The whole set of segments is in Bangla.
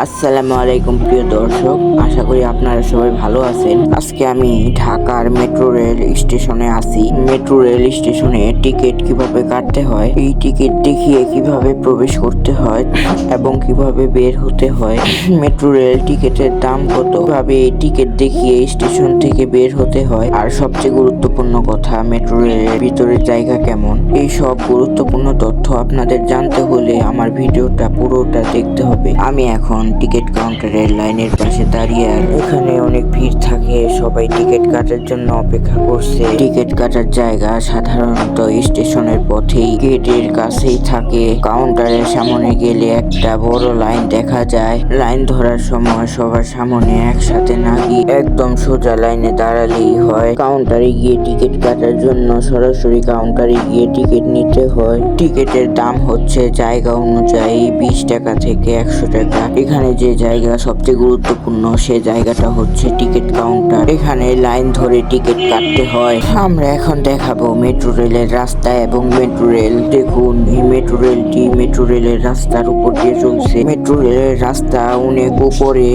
আসসালামু আলাইকুম প্রিয় দর্শক, আশা করি আপনারা সবাই ভালো আছেন। আজকে আমি ঢাকার মেট্রো রেল স্টেশনে আছি। মেট্রো রেল স্টেশনে টিকিট কিভাবে কাটতে হয়, এই টিকিট দেখিয়ে কিভাবে প্রবেশ করতে হয় এবং কিভাবে বের হতে হয়, মেট্রো রেল টিকিটের দাম কত, কিভাবে এই টিকিট দেখিয়ে স্টেশন থেকে বের হতে হয়, আর সবচেয়ে গুরুত্বপূর্ণ কথা, মেট্রো রেলের ভিতরের জায়গা কেমন, এই সব গুরুত্বপূর্ণ তথ্য আপনাদের জানতে হলে আমার ভিডিওটা পুরোটা দেখতে হবে। আমি এখন টিকিট কাউন্টারের লাইনের পাশে দাঁড়িয়ে, আর এখানে অনেক ভিড় থাকে, সবাই টিকিট কাটার জন্য অপেক্ষা করছে। টিকিট কাটার জায়গা সাধারণত স্টেশনের পথেই গেটের কাছেই থাকে। কাউন্টারের সামনে গেলে একটা বড় লাইন দেখা যায়। লাইন ধরার সময় সবার সামনে একসাথে না গিয়ে একদম সোজা লাইনে দাঁড়ালেই হয়। কাউন্টারে গিয়ে টিকিট কাটার জন্য সরাসরি কাউন্টারে গিয়ে টিকিট নিতে হয়। টিকিটের দাম হচ্ছে জায়গা অনুযায়ী 20 টাকা থেকে 100 টাকা। এখানে যে জায়গা সবচেয়ে গুরুত্বপূর্ণ সে জায়গাটা হচ্ছে টিকিট কাউন্টার। এখানে লাইন ধরে টিকিট কাটতে হয়। আমরা এখন দেখাবো মেট্রো রেলের রাস্তা এবং মেট্রো রেল। দেখুন, এই মেট্রো রেলটি মেট্রো রেলের রাস্তার উপর দিয়ে চলছে। মেট্রো রেলের রাস্তা অনেক উপরে,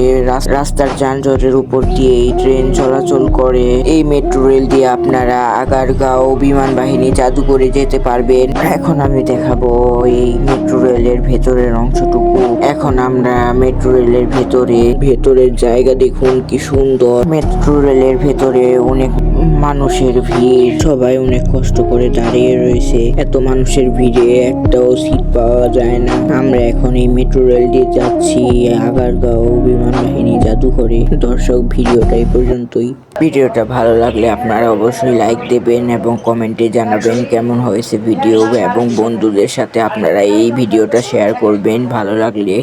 রাস্তার যানজটের উপর দিয়ে এই ট্রেন চলাচল করে। এই মেট্রো রেল দিয়ে আপনারা আগারগাঁও বিমান বাহিনী জাদুঘরে যেতে পারবেন। এখন আমি দেখাবো এই মেট্রো রেলের ভেতরের অংশটুকু। এখন আমরা মেট্রো রেলের ভেতরের জায়গা দেখুন কি সুন্দর। মেট্রো রেলের ভেতরে অনেক মানুষের ভিড়, সবাই অনেক কষ্ট করে দাঁড়িয়ে রয়েছে। এত মানুষের ভিড়ে একটাও সিট পাওয়া যায় না। আমরা এখন এই মেট্রো রেল দিয়ে যাচ্ছি আগারগাঁও বিমান বাহিনী জাদুঘরে। দর্শক, ভিডিওটা এই পর্যন্তই। ভিডিওটা ভালো লাগলে আপনারা অবশ্যই লাইক দেবেন এবং কমেন্টে জানাবেন কেমন হয়েছে ভিডিও, এবং বন্ধুদের সাথে আপনারা এই ভিডিওটা শেয়ার করবেন ভালো লাগলে।